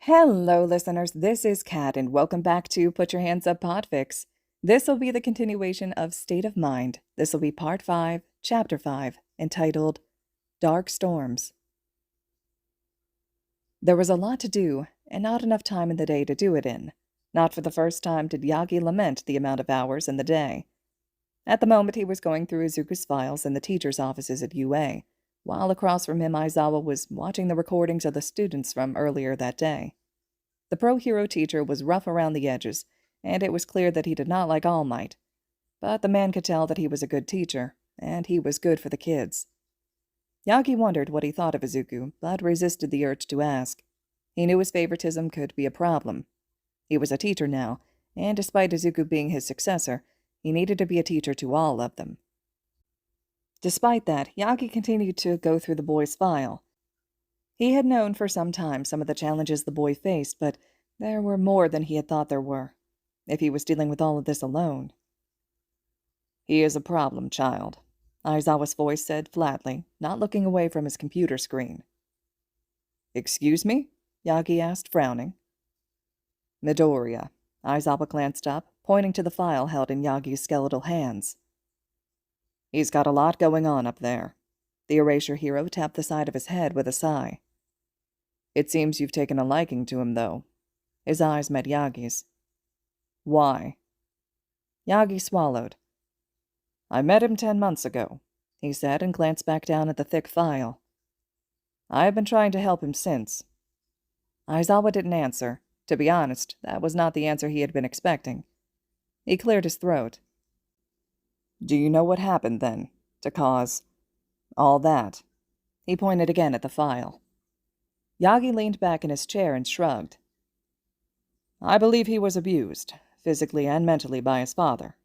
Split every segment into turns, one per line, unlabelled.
Hello, listeners. This is Kat, and welcome back to Put Your Hands Up Podfics. This will be the continuation of State of Mind. This will be Part 5, Chapter 5, entitled Dark Storms. There was a lot to do, and not enough time in the day to do it in. Not for the first time did Yagi lament the amount of hours in the day. At the moment, he was going through Izuku's files in the teacher's offices at UA, while across from him Aizawa was watching the recordings of the students from earlier that day. The pro-hero teacher was rough around the edges, and it was clear that he did not like All Might. But the man could tell that he was a good teacher, and he was good for the kids. Yagi wondered what he thought of Izuku, but resisted the urge to ask. He knew his favoritism could be a problem. He was a teacher now, and despite Izuku being his successor, he needed to be a teacher to all of them. Despite that, Yagi continued to go through the boy's file. He had known for some time some of the challenges the boy faced, but there were more than he had thought there were, if he was dealing with all of this alone. "He is a problem child," Aizawa's voice said flatly, not looking away from his computer screen. "Excuse me?" Yagi asked, frowning. "Midoriya." Aizawa glanced up, pointing to the file held in Yagi's skeletal hands. "He's got a lot going on up there." The erasure hero tapped the side of his head with a sigh. "It seems you've taken a liking to him, though." His eyes met Yagi's. "Why?" Yagi swallowed. "I met him 10 months ago," he said, and glanced back down at the thick file. "I have been trying to help him since." Aizawa didn't answer. To be honest, that was not the answer he had been expecting. He cleared his throat. "Do you know what happened then, to cause all that?" He pointed again at the file. Yagi leaned back in his chair and shrugged. "I believe he was abused, physically and mentally, by his father.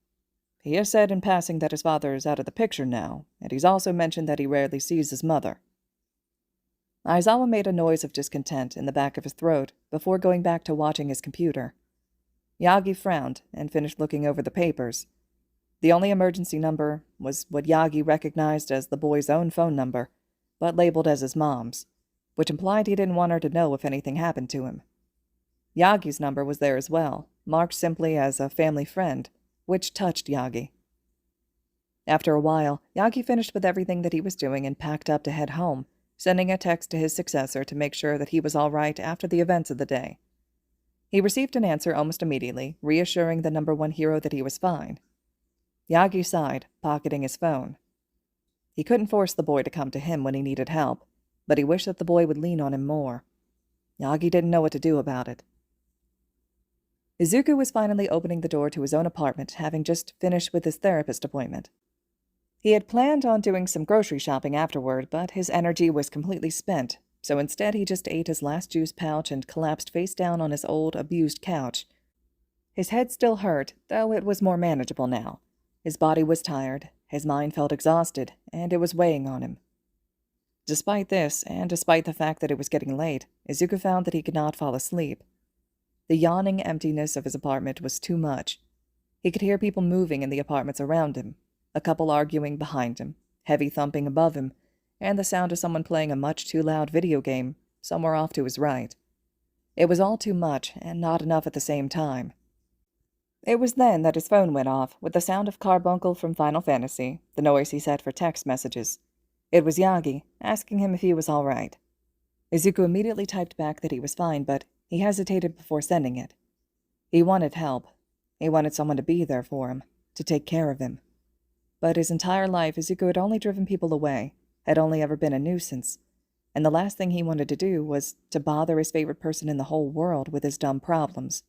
He has said in passing that his father is out of the picture now, and he's also mentioned that he rarely sees his mother." Aizawa made a noise of discontent in the back of his throat before going back to watching his computer. Yagi frowned and finished looking over the papers. The only emergency number was what Yagi recognized as the boy's own phone number, but labeled as his mom's, which implied he didn't want her to know if anything happened to him. Yagi's number was there as well, marked simply as a family friend, which touched Yagi. After a while, Yagi finished with everything that he was doing and packed up to head home, sending a text to his successor to make sure that he was all right after the events of the day. He received an answer almost immediately, reassuring the #1 hero that he was fine. Yagi sighed, pocketing his phone. He couldn't force the boy to come to him when he needed help, but he wished that the boy would lean on him more. Yagi didn't know what to do about it. Izuku was finally opening the door to his own apartment, having just finished with his therapist appointment. He had planned on doing some grocery shopping afterward, but his energy was completely spent, so instead he just ate his last juice pouch and collapsed face down on his old, abused couch. His head still hurt, though it was more manageable now. His body was tired, his mind felt exhausted, and it was weighing on him. Despite this, and despite the fact that it was getting late, Izuku found that he could not fall asleep. The yawning emptiness of his apartment was too much. He could hear people moving in the apartments around him, a couple arguing behind him, heavy thumping above him, and the sound of someone playing a much too loud video game somewhere off to his right. It was all too much, and not enough at the same time. It was then that his phone went off, with the sound of Carbuncle from Final Fantasy, the noise he set for text messages. It was Yagi, asking him if he was all right. Izuku immediately typed back that he was fine, but he hesitated before sending it. He wanted help. He wanted someone to be there for him, to take care of him. But his entire life, Izuku had only driven people away, had only ever been a nuisance, and the last thing he wanted to do was to bother his favorite person in the whole world with his dumb problems.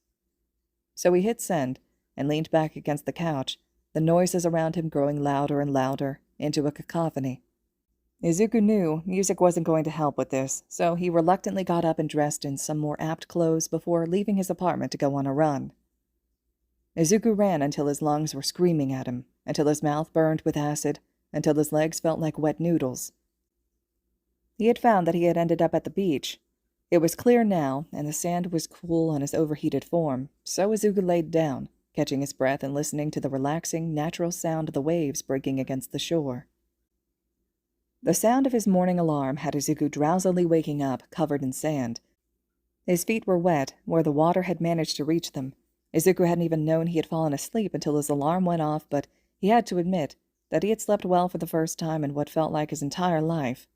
So he hit send, and leaned back against the couch, the noises around him growing louder and louder, into a cacophony. Izuku knew music wasn't going to help with this, so he reluctantly got up and dressed in some more apt clothes before leaving his apartment to go on a run. Izuku ran until his lungs were screaming at him, until his mouth burned with acid, until his legs felt like wet noodles. He had found that he had ended up at the beach. It was clear now, and the sand was cool on his overheated form, so Izuku laid down, catching his breath and listening to the relaxing, natural sound of the waves breaking against the shore. The sound of his morning alarm had Izuku drowsily waking up, covered in sand. His feet were wet, where the water had managed to reach them. Izuku hadn't even known he had fallen asleep until his alarm went off, but he had to admit that he had slept well for the first time in what felt like his entire life.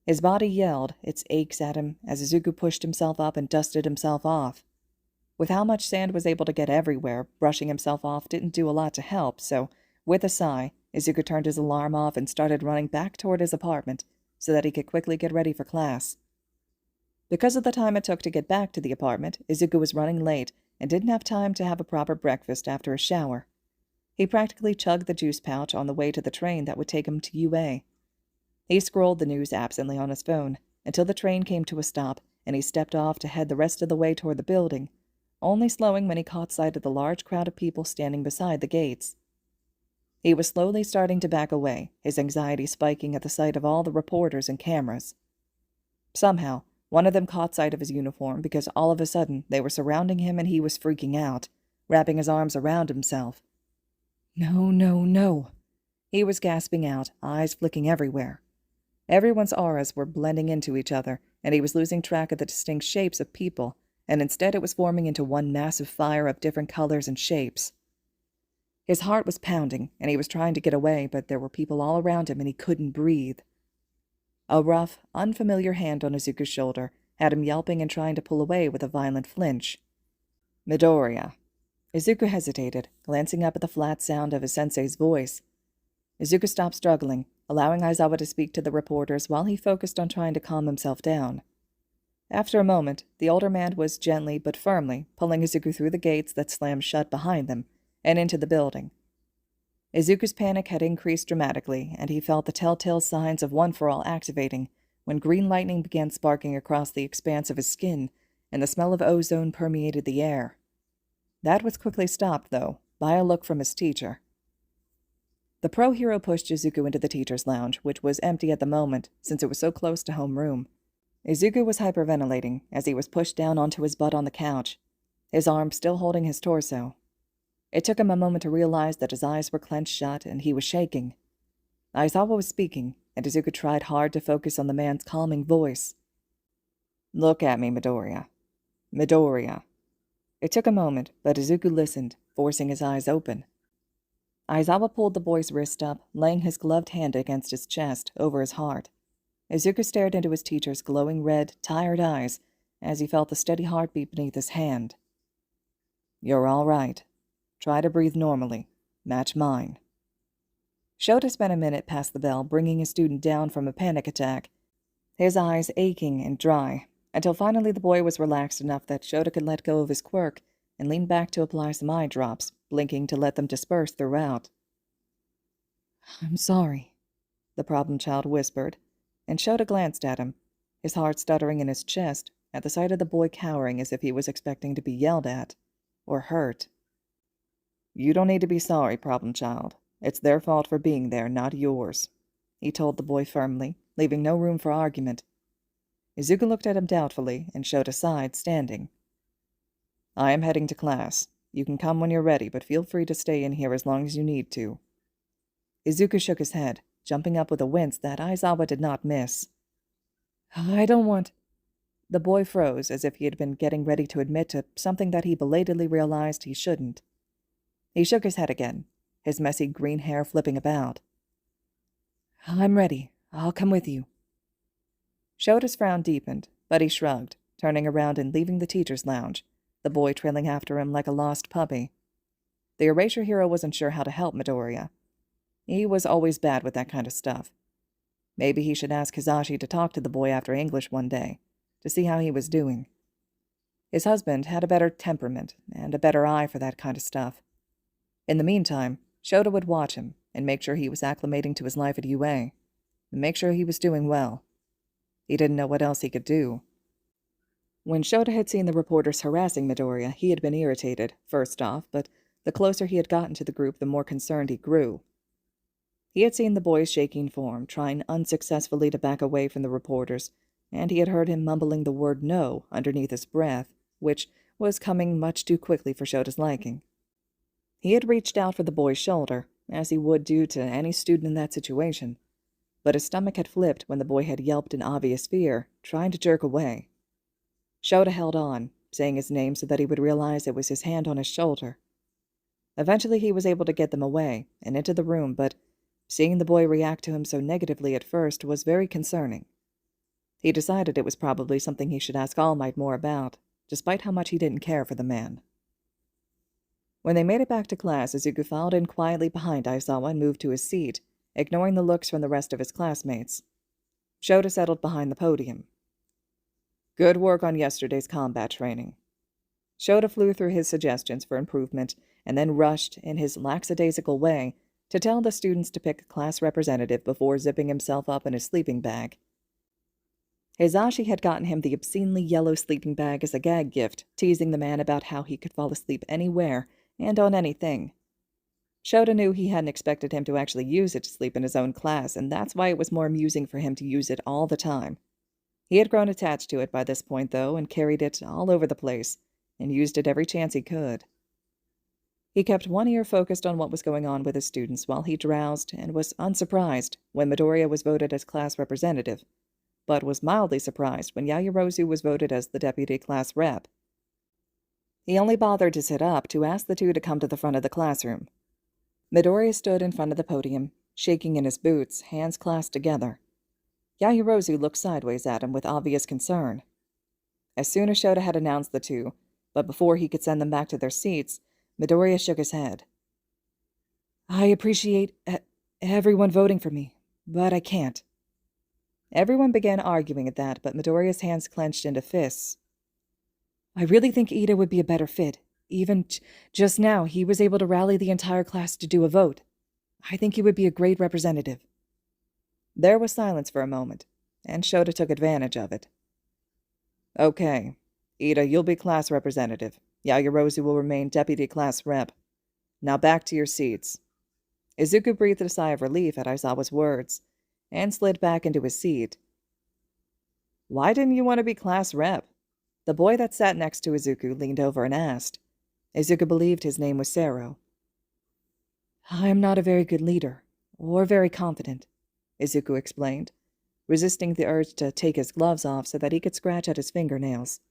His body yelled its aches at him as Izuku pushed himself up and dusted himself off. With how much sand was able to get everywhere, brushing himself off didn't do a lot to help, so, with a sigh, Izuku turned his alarm off and started running back toward his apartment so that he could quickly get ready for class. Because of the time it took to get back to the apartment, Izuku was running late and didn't have time to have a proper breakfast after a shower. He practically chugged the juice pouch on the way to the train that would take him to UA. He scrolled the news absently on his phone until the train came to a stop and he stepped off to head the rest of the way toward the building, only slowing when he caught sight of the large crowd of people standing beside the gates. He was slowly starting to back away, his anxiety spiking at the sight of all the reporters and cameras. Somehow, one of them caught sight of his uniform because all of a sudden they were surrounding him and he was freaking out, wrapping his arms around himself. No, no, no. He was gasping out, eyes flicking everywhere. Everyone's auras were blending into each other, and he was losing track of the distinct shapes of people, and instead it was forming into one massive fire of different colors and shapes. His heart was pounding, and he was trying to get away, but there were people all around him and he couldn't breathe. A rough, unfamiliar hand on Izuku's shoulder had him yelping and trying to pull away with a violent flinch. Midoriya. Izuku hesitated, glancing up at the flat sound of his sensei's voice. Izuku stopped struggling, allowing Aizawa to speak to the reporters while he focused on trying to calm himself down. After a moment, the older man was gently but firmly pulling Izuku through the gates that slammed shut behind them and into the building. Izuku's panic had increased dramatically, and he felt the telltale signs of One for All activating when green lightning began sparking across the expanse of his skin and the smell of ozone permeated the air. That was quickly stopped, though, by a look from his teacher. The pro-hero pushed Izuku into the teacher's lounge, which was empty at the moment since it was so close to homeroom. Izuku was hyperventilating as he was pushed down onto his butt on the couch, his arms still holding his torso. It took him a moment to realize that his eyes were clenched shut and he was shaking. Aizawa was speaking, and Izuku tried hard to focus on the man's calming voice. Look at me, Midoriya. Midoriya. It took a moment, but Izuku listened, forcing his eyes open. Aizawa pulled the boy's wrist up, laying his gloved hand against his chest, over his heart. Izuku stared into his teacher's glowing red, tired eyes as he felt the steady heartbeat beneath his hand. You're all right. Try to breathe normally. Match mine. Shota spent a minute past the bell, bringing his student down from a panic attack, his eyes aching and dry, until finally the boy was relaxed enough that Shota could let go of his quirk and lean back to apply some eye drops, blinking to let them disperse throughout. I'm sorry, the problem child whispered, and Shota glanced at him, his heart stuttering in his chest at the sight of the boy cowering as if he was expecting to be yelled at or hurt. You don't need to be sorry, problem child. It's their fault for being there, not yours, he told the boy firmly, leaving no room for argument. Izuku looked at him doubtfully and showed aside, standing. I am heading to class. You can come when you're ready, but feel free to stay in here as long as you need to. Izuku shook his head, jumping up with a wince that Aizawa did not miss. I don't want... The boy froze as if he had been getting ready to admit to something that he belatedly realized he shouldn't. He shook his head again, his messy green hair flipping about. I'm ready. I'll come with you. Shota's frown deepened, but he shrugged, turning around and leaving the teacher's lounge, the boy trailing after him like a lost puppy. The erasure hero wasn't sure how to help Midoriya. He was always bad with that kind of stuff. Maybe he should ask Hisashi to talk to the boy after English one day, to see how he was doing. His husband had a better temperament and a better eye for that kind of stuff. In the meantime, Shota would watch him and make sure he was acclimating to his life at UA, and make sure he was doing well. He didn't know what else he could do. When Shota had seen the reporters harassing Midoriya, he had been irritated, first off, but the closer he had gotten to the group, the more concerned he grew. He had seen the boy's shaking form, trying unsuccessfully to back away from the reporters, and he had heard him mumbling the word no underneath his breath, which was coming much too quickly for Shota's liking. He had reached out for the boy's shoulder, as he would do to any student in that situation, but his stomach had flipped when the boy had yelped in obvious fear, trying to jerk away. Shota held on, saying his name so that he would realize it was his hand on his shoulder. Eventually he was able to get them away and into the room, but seeing the boy react to him so negatively at first was very concerning. He decided it was probably something he should ask All Might more about, despite how much he didn't care for the man. When they made it back to class, Izuku filed in quietly behind Aizawa and moved to his seat, ignoring the looks from the rest of his classmates. Shota settled behind the podium. Good work on yesterday's combat training. Shota flew through his suggestions for improvement and then rushed, in his lackadaisical way, to tell the students to pick a class representative before zipping himself up in his sleeping bag. Hizashi had gotten him the obscenely yellow sleeping bag as a gag gift, teasing the man about how he could fall asleep anywhere and on anything. Shota knew he hadn't expected him to actually use it to sleep in his own class, and that's why it was more amusing for him to use it all the time. He had grown attached to it by this point, though, and carried it all over the place, and used it every chance he could. He kept one ear focused on what was going on with his students while he drowsed, and was unsurprised when Midoriya was voted as class representative, but was mildly surprised when Yaoyorozu was voted as the deputy class rep. He only bothered to sit up to ask the two to come to the front of the classroom. Midoriya stood in front of the podium, shaking in his boots, hands clasped together. Yaoyorozu looked sideways at him with obvious concern. As soon as Shota had announced the two, but before he could send them back to their seats, Midoriya shook his head. I appreciate everyone voting for me, but I can't. Everyone began arguing at that, but Midoriya's hands clenched into fists. I really think Ida would be a better fit. Even just now, he was able to rally the entire class to do a vote. I think he would be a great representative. There was silence for a moment, and Shota took advantage of it. Okay, Ida, you'll be class representative. Yaoyorozu will remain deputy class rep. Now back to your seats. Izuku breathed a sigh of relief at Aizawa's words, and slid back into his seat. Why didn't you want to be class rep? The boy that sat next to Izuku leaned over and asked. Izuku believed his name was Sero. I am not a very good leader, or very confident, Izuku explained, resisting the urge to take his gloves off so that he could scratch at his fingernails.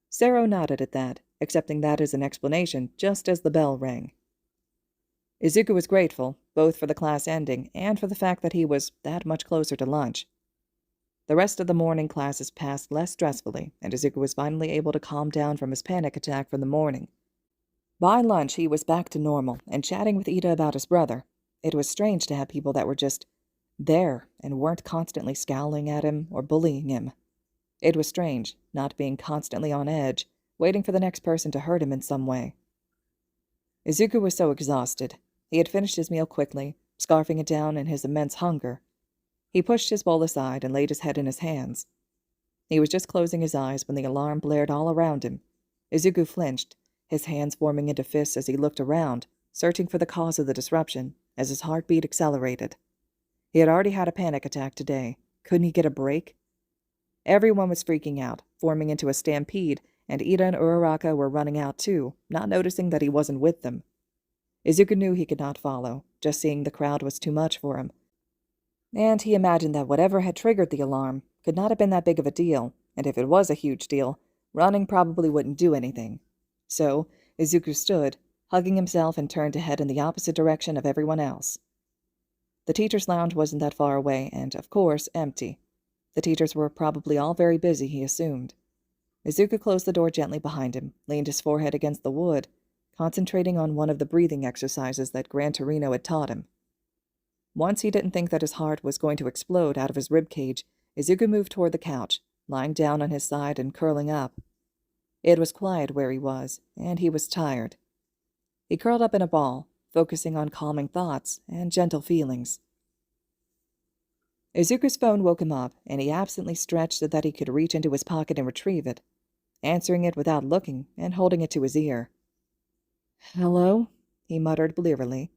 Sero nodded at that, accepting that as an explanation just as the bell rang. Izuku was grateful, both for the class ending and for the fact that he was that much closer to lunch. The rest of the morning classes passed less stressfully, and Izuku was finally able to calm down from his panic attack from the morning. By lunch, he was back to normal and chatting with Ida about his brother. It was strange to have people that were just there and weren't constantly scowling at him or bullying him. It was strange, not being constantly on edge, waiting for the next person to hurt him in some way. Izuku was so exhausted. He had finished his meal quickly, scarfing it down in his immense hunger. He pushed his bowl aside and laid his head in his hands. He was just closing his eyes when the alarm blared all around him. Izuku flinched, his hands forming into fists as he looked around, searching for the cause of the disruption, as his heartbeat accelerated. He had already had a panic attack today. Couldn't he get a break? Everyone was freaking out, forming into a stampede, and Ida and Uraraka were running out too, not noticing that he wasn't with them. Izuku knew he could not follow, just seeing the crowd was too much for him. And he imagined that whatever had triggered the alarm could not have been that big of a deal, and if it was a huge deal, running probably wouldn't do anything. So, Izuku stood, hugging himself, and turned to head in the opposite direction of everyone else. The teacher's lounge wasn't that far away, and, of course, empty. The teachers were probably all very busy, he assumed. Izuku closed the door gently behind him, leaned his forehead against the wood, concentrating on one of the breathing exercises that Gran Torino had taught him. Once he didn't think that his heart was going to explode out of his ribcage, Izuku moved toward the couch, lying down on his side and curling up. It was quiet where he was, and he was tired. He curled up in a ball, focusing on calming thoughts and gentle feelings. Izuku's phone woke him up, and he absently stretched so that he could reach into his pocket and retrieve it, answering it without looking and holding it to his ear. "Hello?" he muttered blearily.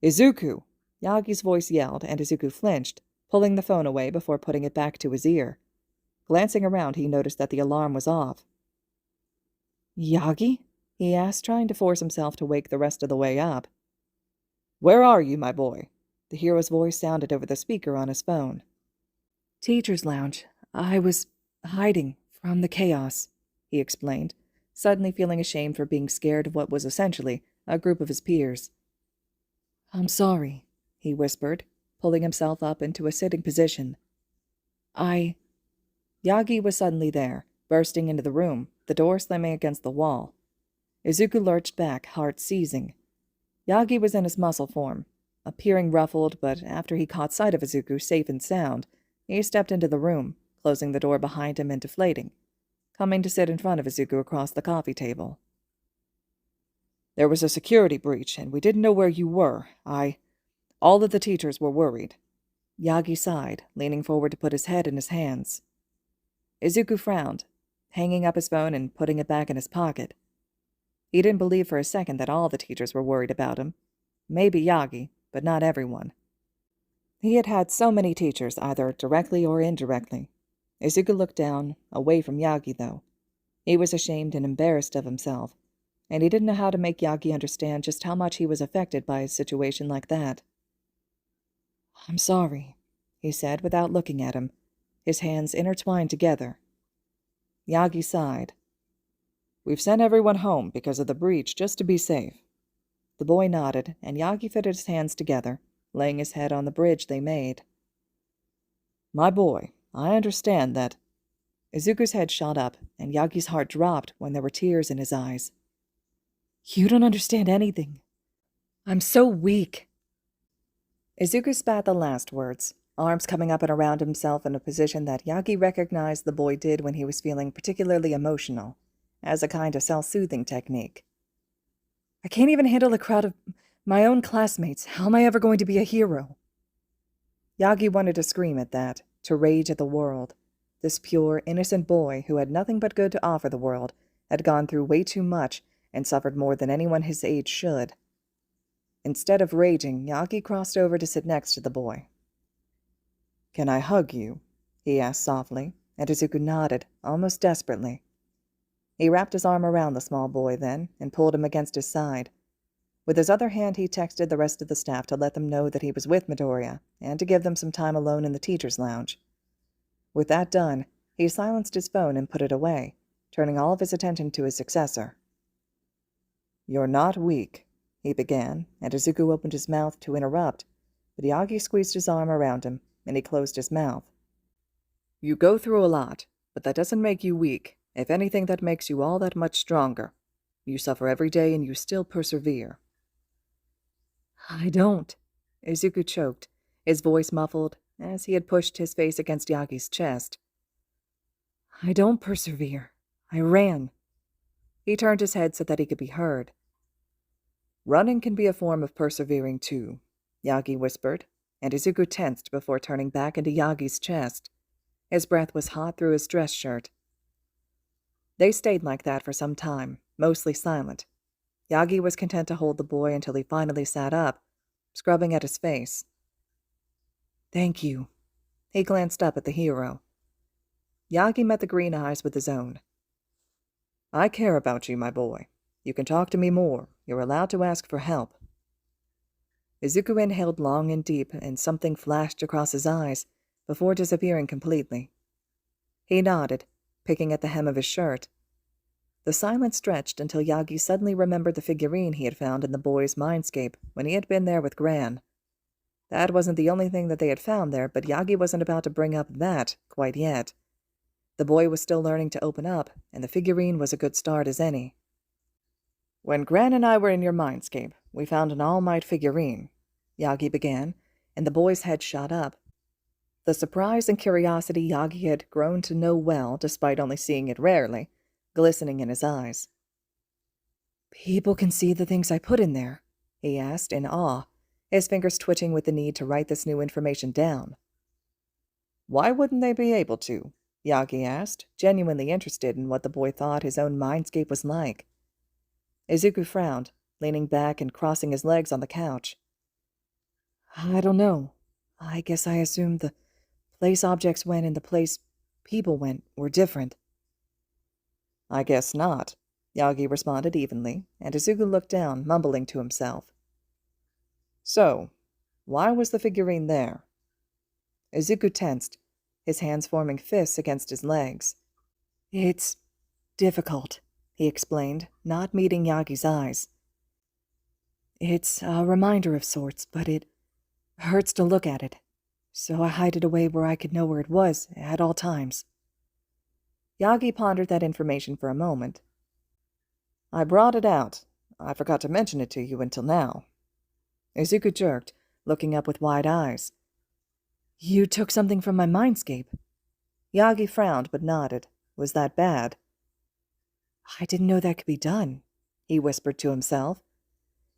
"Izuku!" Yagi's voice yelled, and Izuku flinched, pulling the phone away before putting it back to his ear. Glancing around, he noticed that the alarm was off. "Yagi?" he asked, trying to force himself to wake the rest of the way up. "Where are you, my boy?" The hero's voice sounded over the speaker on his phone. "Teacher's lounge. I was hiding From the chaos, he explained, suddenly feeling ashamed for being scared of what was essentially a group of his peers. I'm sorry, he whispered, pulling himself up into a sitting position. Yagi was suddenly there, bursting into the room, the door slamming against the wall. Izuku lurched back, heart seizing. Yagi was in his muscle form, appearing ruffled, but after he caught sight of Izuku safe and sound, he stepped into the room, closing the door behind him and deflating, coming to sit in front of Izuku across the coffee table. There was a security breach, and we didn't know where you were. All of the teachers were worried. Yagi sighed, leaning forward to put his head in his hands. Izuku frowned, hanging up his phone and putting it back in his pocket. He didn't believe for a second that all the teachers were worried about him. Maybe Yagi, but not everyone. He had had so many teachers, either directly or indirectly. Izuku looked down, away from Yagi, though. He was ashamed and embarrassed of himself, and he didn't know how to make Yagi understand just how much he was affected by a situation like that. I'm sorry, he said without looking at him, his hands intertwined together. Yagi sighed. We've sent everyone home because of the breach, just to be safe. The boy nodded, and Yagi fitted his hands together, laying his head on the bridge they made. My boy, I understand that. Izuku's head shot up, and Yagi's heart dropped when there were tears in his eyes. You don't understand anything. I'm so weak. Izuku spat the last words, arms coming up and around himself in a position that Yagi recognized the boy did when he was feeling particularly emotional, as a kind of self-soothing technique. I can't even handle a crowd of my own classmates. How am I ever going to be a hero? Yagi wanted to scream at that, to rage at the world. This pure, innocent boy who had nothing but good to offer the world had gone through way too much and suffered more than anyone his age should. Instead of raging, Yagi crossed over to sit next to the boy. Can I hug you? He asked softly, and Izuku nodded, almost desperately. He wrapped his arm around the small boy then and pulled him against his side. With his other hand, he texted the rest of the staff to let them know that he was with Midoriya and to give them some time alone in the teacher's lounge. With that done, he silenced his phone and put it away, turning all of his attention to his successor. You're not weak, he began, and Izuku opened his mouth to interrupt, but Yagi squeezed his arm around him, and he closed his mouth. You go through a lot, but that doesn't make you weak. If anything, that makes you all that much stronger. You suffer every day, and you still persevere. I don't, Izuku choked, his voice muffled, as he had pushed his face against Yagi's chest. I don't persevere. I ran. He turned his head so that he could be heard. Running can be a form of persevering, too, Yagi whispered, and Izuku tensed before turning back into Yagi's chest. His breath was hot through his dress shirt. They stayed like that for some time, mostly silent. Yagi was content to hold the boy until he finally sat up, scrubbing at his face. Thank you. He glanced up at the hero. Yagi met the green eyes with his own. I care about you, my boy. You can talk to me more. You're allowed to ask for help. Izuku inhaled long and deep, and something flashed across his eyes before disappearing completely. He nodded, picking at the hem of his shirt. The silence stretched until Yagi suddenly remembered the figurine he had found in the boy's mindscape when he had been there with Gran. That wasn't the only thing that they had found there, but Yagi wasn't about to bring up that quite yet. The boy was still learning to open up, and the figurine was a good start as any. When Gran and I were in your mindscape, we found an All Might figurine, Yagi began, and the boy's head shot up. The surprise and curiosity Yagi had grown to know well, despite only seeing it rarely, glistening in his eyes. People can see the things I put in there, he asked in awe, his fingers twitching with the need to write this new information down. Why wouldn't they be able to? Yagi asked, genuinely interested in what the boy thought his own mindscape was like. Izuku frowned, leaning back and crossing his legs on the couch. I don't know. I guess I assumed the place objects went and the place people went were different. I guess not, Yagi responded evenly, and Izuku looked down, mumbling to himself. So, why was the figurine there? Izuku tensed, his hands forming fists against his legs. It's difficult, he explained, not meeting Yagi's eyes. It's a reminder of sorts, but it hurts to look at it, so I hide it away where I could know where it was at all times. Yagi pondered that information for a moment. I brought it out. I forgot to mention it to you until now. Izuku jerked, looking up with wide eyes. You took something from my mindscape. Yagi frowned but nodded. Was that bad? I didn't know that could be done, he whispered to himself.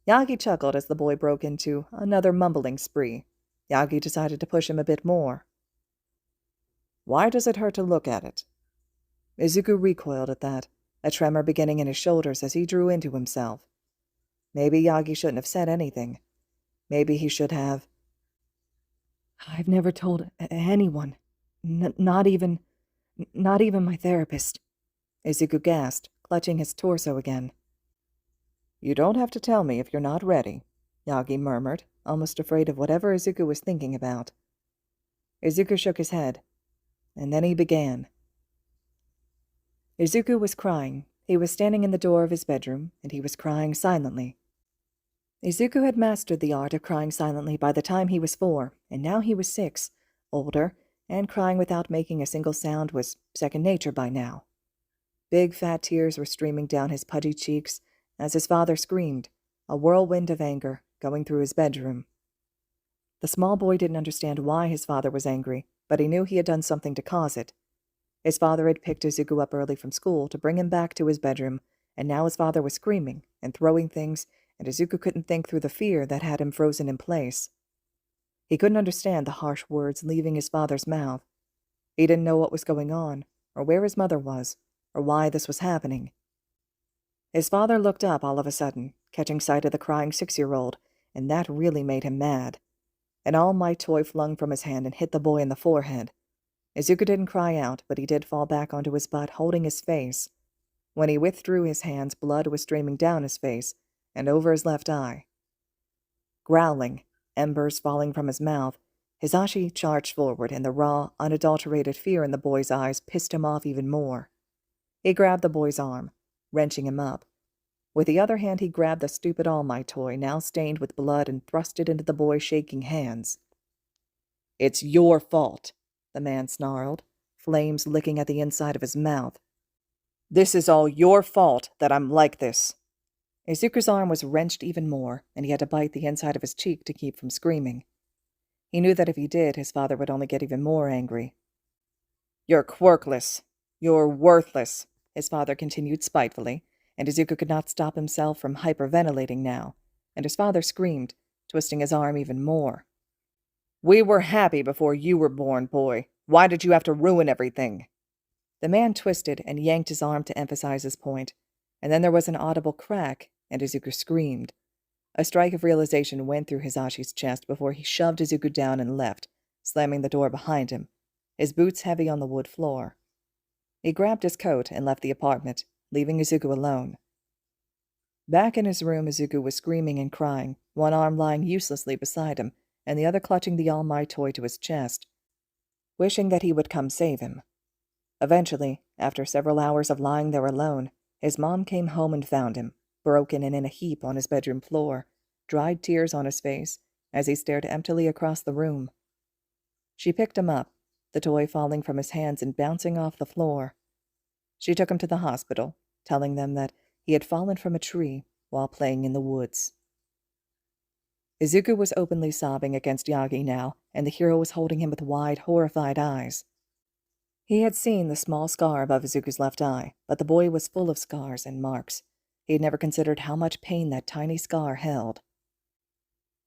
Yagi chuckled as the boy broke into another mumbling spree. Yagi decided to push him a bit more. Why does it hurt to look at it? Izuku recoiled at that, a tremor beginning in his shoulders as he drew into himself. Maybe Yagi shouldn't have said anything. Maybe he should have. I've never told anyone. Not even my therapist. Izuku gasped, clutching his torso again. You don't have to tell me if you're not ready, Yagi murmured, almost afraid of whatever Izuku was thinking about. Izuku shook his head, and then he began. Izuku was crying. He was standing in the door of his bedroom, and he was crying silently. Izuku had mastered the art of crying silently by the time he was 4, and now he was 6, older, and crying without making a single sound was second nature by now. Big fat tears were streaming down his pudgy cheeks as his father screamed, a whirlwind of anger going through his bedroom. The small boy didn't understand why his father was angry, but he knew he had done something to cause it. His father had picked Izuku up early from school to bring him back to his bedroom, and now his father was screaming and throwing things, and Izuku couldn't think through the fear that had him frozen in place. He couldn't understand the harsh words leaving his father's mouth. He didn't know what was going on, or where his mother was, or why this was happening. His father looked up all of a sudden, catching sight of the crying 6-year-old, and that really made him mad. An all-might toy flung from his hand and hit the boy in the forehead. Izuku didn't cry out, but he did fall back onto his butt, holding his face. When he withdrew his hands, blood was streaming down his face and over his left eye. Growling, embers falling from his mouth, Hisashi charged forward, and the raw, unadulterated fear in the boy's eyes pissed him off even more. He grabbed the boy's arm, wrenching him up. With the other hand, he grabbed the stupid All Might toy, now stained with blood, and thrust it into the boy's shaking hands. It's your fault, the man snarled, flames licking at the inside of his mouth. This is all your fault that I'm like this. Izuku's arm was wrenched even more, and he had to bite the inside of his cheek to keep from screaming. He knew that if he did, his father would only get even more angry. You're quirkless. You're worthless, his father continued spitefully, and Izuku could not stop himself from hyperventilating now, and his father screamed, twisting his arm even more. We were happy before you were born, boy. Why did you have to ruin everything? The man twisted and yanked his arm to emphasize his point, and then there was an audible crack, and Izuku screamed. A strike of realization went through Hisashi's chest before he shoved Izuku down and left, slamming the door behind him, his boots heavy on the wood floor. He grabbed his coat and left the apartment, leaving Izuku alone. Back in his room, Izuku was screaming and crying, one arm lying uselessly beside him, and the other clutching the All Might toy to his chest, wishing that he would come save him. Eventually, after several hours of lying there alone, his mom came home and found him, broken and in a heap on his bedroom floor, dried tears on his face, as he stared emptily across the room. She picked him up, the toy falling from his hands and bouncing off the floor. She took him to the hospital, telling them that he had fallen from a tree while playing in the woods. Izuku was openly sobbing against Yagi now, and the hero was holding him with wide, horrified eyes. He had seen the small scar above Izuku's left eye, but the boy was full of scars and marks. He had never considered how much pain that tiny scar held.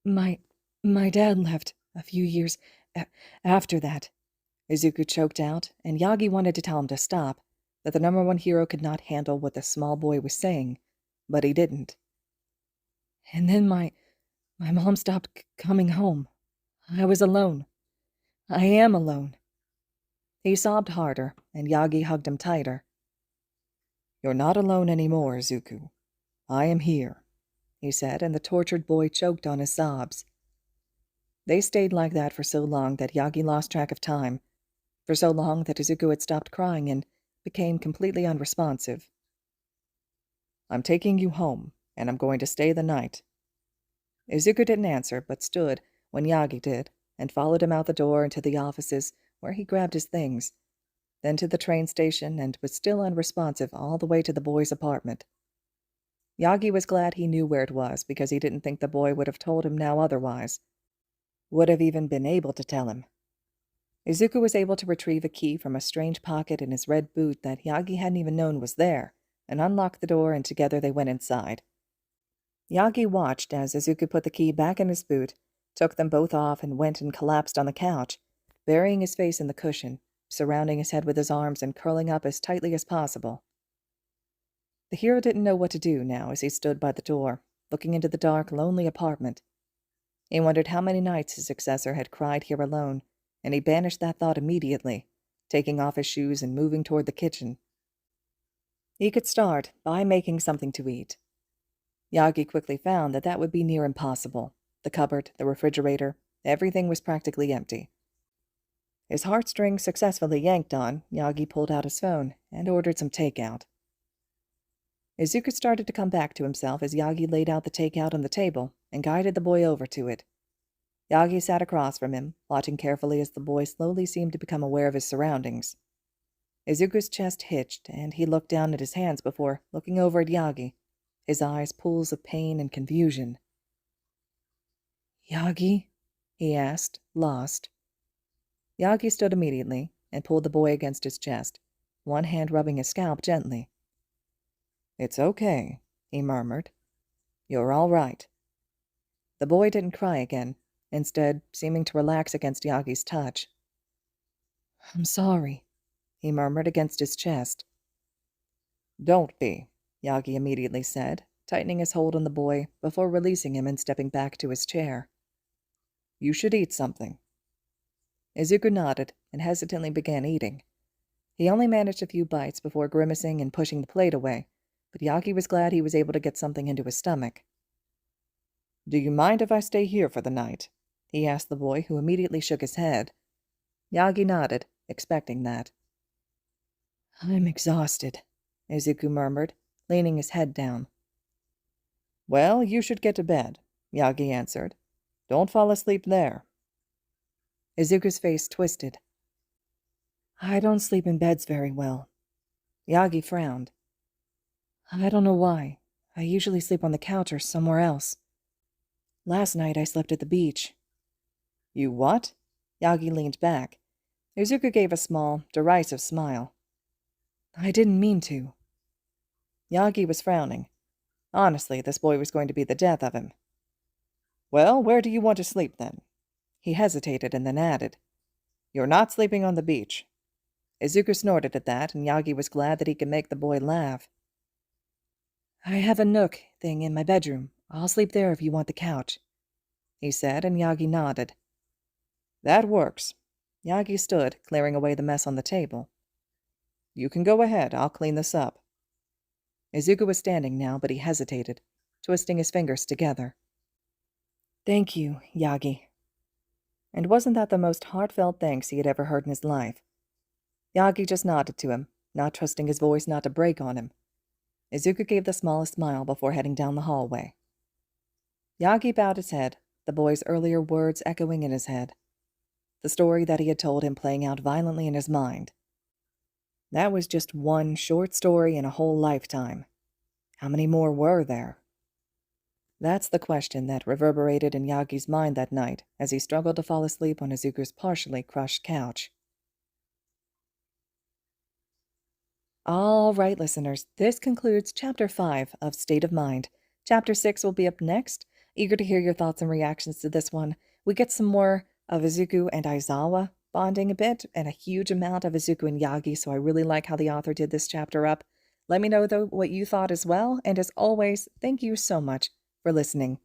My dad left a few years after that, Izuku choked out, and Yagi wanted to tell him to stop, that the number 1 hero could not handle what the small boy was saying, but he didn't. And then my mom stopped coming home. I was alone. I am alone. He sobbed harder, and Yagi hugged him tighter. You're not alone anymore, Izuku. I am here, he said, and the tortured boy choked on his sobs. They stayed like that for so long that Yagi lost track of time, for so long that Izuku had stopped crying and became completely unresponsive. "I'm taking you home, and I'm going to stay the night." Izuku didn't answer, but stood when Yagi did, and followed him out the door into the offices, where he grabbed his things, then to the train station, and was still unresponsive all the way to the boy's apartment. Yagi was glad he knew where it was, because he didn't think the boy would have told him now otherwise. Would have even been able to tell him. Izuku was able to retrieve a key from a strange pocket in his red boot that Yagi hadn't even known was there, and unlocked the door, and together they went inside. Yagi watched as Izuku put the key back in his boot, took them both off, and went and collapsed on the couch, burying his face in the cushion, surrounding his head with his arms and curling up as tightly as possible. The hero didn't know what to do now as he stood by the door, looking into the dark, lonely apartment. He wondered how many nights his successor had cried here alone, and he banished that thought immediately, taking off his shoes and moving toward the kitchen. He could start by making something to eat. Yagi quickly found that that would be near impossible. The cupboard, the refrigerator, everything was practically empty. His heartstrings successfully yanked on, Yagi pulled out his phone and ordered some takeout. Izuku started to come back to himself as Yagi laid out the takeout on the table and guided the boy over to it. Yagi sat across from him, watching carefully as the boy slowly seemed to become aware of his surroundings. Izuku's chest hitched, and he looked down at his hands before looking over at Yagi, his eyes pools of pain and confusion. "Yagi?" he asked, lost. Yagi stood immediately and pulled the boy against his chest, one hand rubbing his scalp gently. "It's okay," he murmured. "You're all right." The boy didn't cry again, instead seeming to relax against Yagi's touch. "I'm sorry," he murmured against his chest. "Don't be," Yagi immediately said, tightening his hold on the boy before releasing him and stepping back to his chair. "You should eat something." Izuku nodded and hesitantly began eating. He only managed a few bites before grimacing and pushing the plate away, but Yagi was glad he was able to get something into his stomach. "Do you mind if I stay here for the night?" he asked the boy, who immediately shook his head. Yagi nodded, expecting that. "I'm exhausted," Izuku murmured, leaning his head down. "Well, you should get to bed," Yagi answered. "Don't fall asleep there." Izuku's face twisted. "I don't sleep in beds very well." Yagi frowned. "I don't know why. I usually sleep on the couch or somewhere else. Last night I slept at the beach." "You what?" Yagi leaned back. Izuku gave a small, derisive smile. "I didn't mean to." Yagi was frowning. Honestly, this boy was going to be the death of him. "Well, where do you want to sleep, then?" He hesitated and then added, "You're not sleeping on the beach." Izuku snorted at that, and Yagi was glad that he could make the boy laugh. "I have a nook thing in my bedroom. I'll sleep there if you want the couch," he said, and Yagi nodded. "That works." Yagi stood, clearing away the mess on the table. "You can go ahead. I'll clean this up." Izuku was standing now, but he hesitated, twisting his fingers together. "Thank you, Yagi." And wasn't that the most heartfelt thanks he had ever heard in his life? Yagi just nodded to him, not trusting his voice not to break on him. Izuku gave the smallest smile before heading down the hallway. Yagi bowed his head, the boy's earlier words echoing in his head. The story that he had told him playing out violently in his mind. That was just one short story in a whole lifetime. How many more were there? That's the question that reverberated in Yagi's mind that night as he struggled to fall asleep on Izuku's partially crushed couch. All right, listeners, this concludes Chapter 5 of State of Mind. Chapter 6 will be up next. Eager to hear your thoughts and reactions to this one. We get some more of Izuku and Aizawa bonding a bit, and a huge amount of Izuku and Yagi, so I really like how the author did this chapter up. Let me know, though, what you thought as well, and as always, thank you so much for listening.